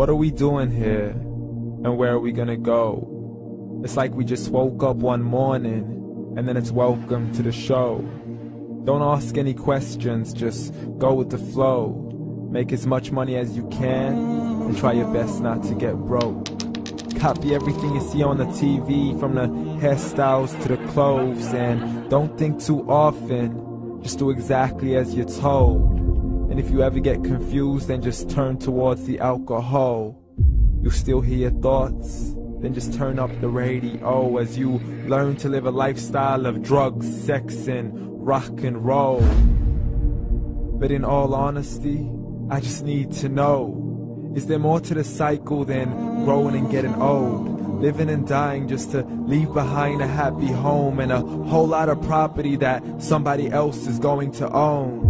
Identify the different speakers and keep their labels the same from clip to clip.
Speaker 1: What are we doing here? And where are we gonna go? It's like we just woke up one morning, and then it's welcome to the show. Don't ask any questions, just go with the flow. Make as much money as you can, and try your best not to get broke. Copy everything you see on the TV, from the hairstyles to the clothes, and don't think too often, just do exactly as you're told. And if you ever get confused, then just turn towards the alcohol. You still hear your thoughts? Then just turn up the radio as you learn to live a lifestyle of drugs, sex, and rock and roll. But in all honesty, I just need to know, is there more to the cycle than growing and getting old? Living and dying just to leave behind a happy home and a whole lot of property that somebody else is going to own.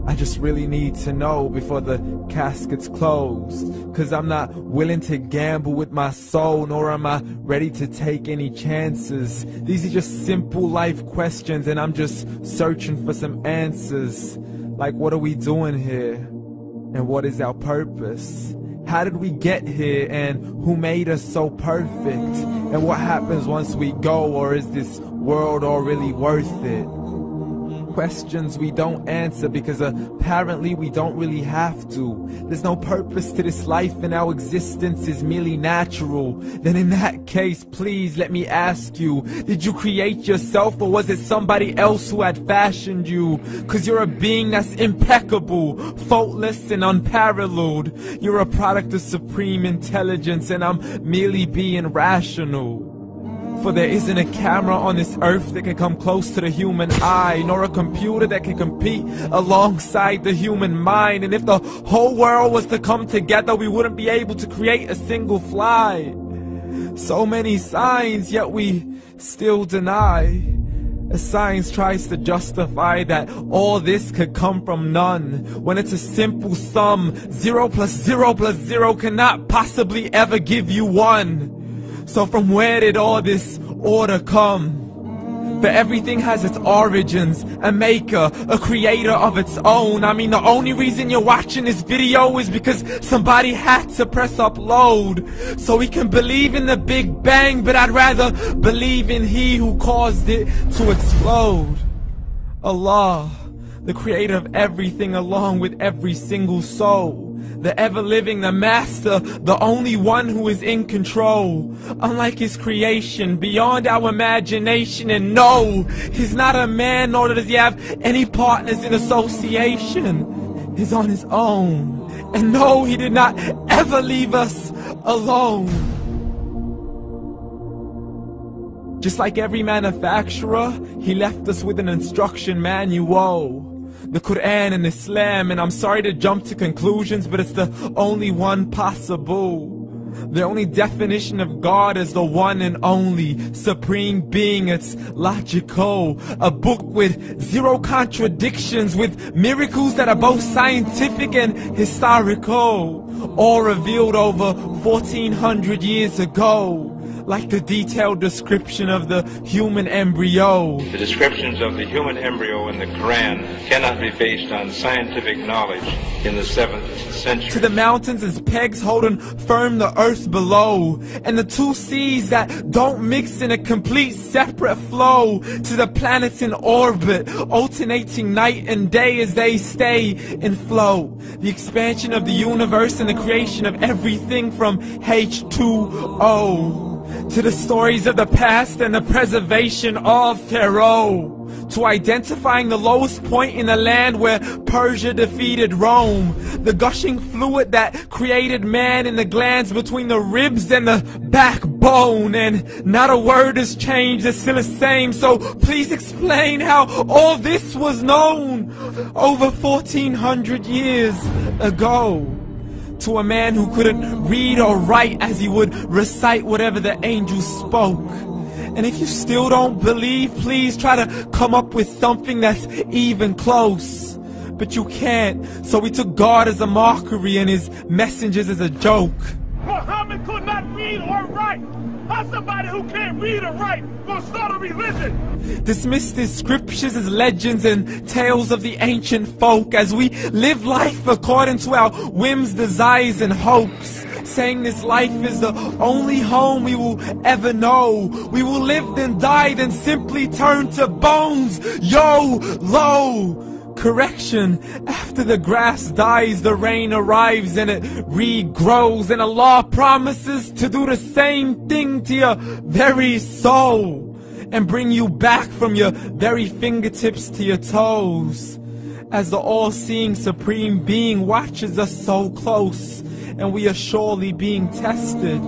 Speaker 1: I just really need to know before the casket's closed, 'cause I'm not willing to gamble with my soul, nor am I ready to take any chances. These are just simple life questions, and I'm just searching for some answers. Like, what are we doing here? And what is our purpose? How did we get here, and who made us so perfect? And what happens once we go, or is this world all really worth it? Questions we don't answer because apparently we don't really have to. There's no purpose to this life and our existence is merely natural. Then in that case, please let me ask you, did you create yourself, or was it somebody else who had fashioned you? 'Cause you're a being that's impeccable, faultless and unparalleled. You're a product of supreme intelligence, and I'm merely being rational. For there isn't a camera on this earth that can come close to the human eye, nor a computer that can compete alongside the human mind. And if the whole world was to come together, we wouldn't be able to create a single fly. So many signs, yet we still deny. As science tries to justify that all this could come from none, when it's a simple sum. 0 plus 0 plus 0 cannot possibly ever give you 1. So from where did all this order come? For everything has its origins, a maker, a creator of its own. I mean, the only reason you're watching this video is because somebody had to press upload. So we can believe in the Big Bang, but I'd rather believe in He who caused it to explode. Allah, the creator of everything along with every single soul. The ever-living, the master, the only one who is in control. Unlike his creation, beyond our imagination. And no, he's not a man, nor does he have any partners in association. He's on his own. And no, he did not ever leave us alone. Just like every manufacturer, he left us with an instruction manual. The Quran and Islam, and I'm sorry to jump to conclusions, but it's the only one possible. The only definition of God is the one and only supreme being. It's logical, a book with 0 contradictions, with miracles that are both scientific and historical, all revealed over 1400 years ago. Like the detailed description of the human embryo.
Speaker 2: The descriptions of the human embryo in the Quran cannot be based on scientific knowledge in the 7th century.
Speaker 1: To the mountains as pegs holding firm the earth below, and the 2 seas that don't mix in a complete separate flow. To the planets in orbit, alternating night and day as they stay in flow. The expansion of the universe and the creation of everything from H2O. To the stories of the past and the preservation of Pharaoh. To identifying the lowest point in the land where Persia defeated Rome. The gushing fluid that created man in the glands between the ribs and the backbone. And not a word has changed, it's still the same. So please explain how all this was known over 1400 years ago. To a man who couldn't read or write, as he would recite whatever the angels spoke. And if you still don't believe, please try to come up with something that's even close. But you can't, so we took God as a mockery and his messengers as a joke.
Speaker 3: Muhammad could not read or write. How's somebody who can't read or write gonna start a religion?
Speaker 1: Dismiss his scriptures as legends and tales of the ancient folk, as we live life according to our whims, desires, and hopes. saying this life is the only home we will ever know. We will live then die, then simply turn to bones. YOLO! Correction, after the grass dies, the rain arrives and it regrows, and Allah promises to do the same thing to your very soul and bring you back from your very fingertips to your toes, as the all-seeing supreme being watches us so close, and we are surely being tested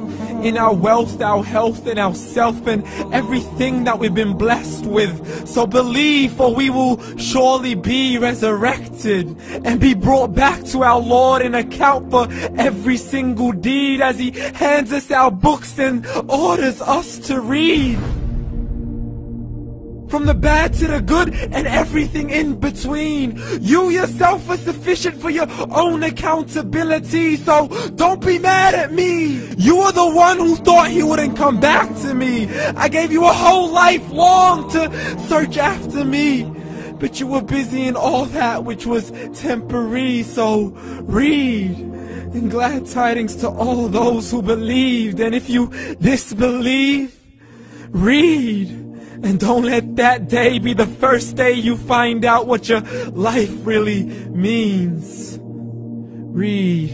Speaker 1: in our wealth, our health, and our self, and everything that we've been blessed with. So believe, for we will surely be resurrected and be brought back to our Lord and account for every single deed, as He hands us our books and orders us to read. From the bad to the good and everything in between. You yourself are sufficient for your own accountability, so don't be mad at me. You are the one who thought He wouldn't come back to me. I gave you a whole life long to search after me, but you were busy in all that which was temporary. So read, and glad tidings to all those who believed. And if you disbelieve, read. And don't let that day be the first day you find out what your life really means. Read.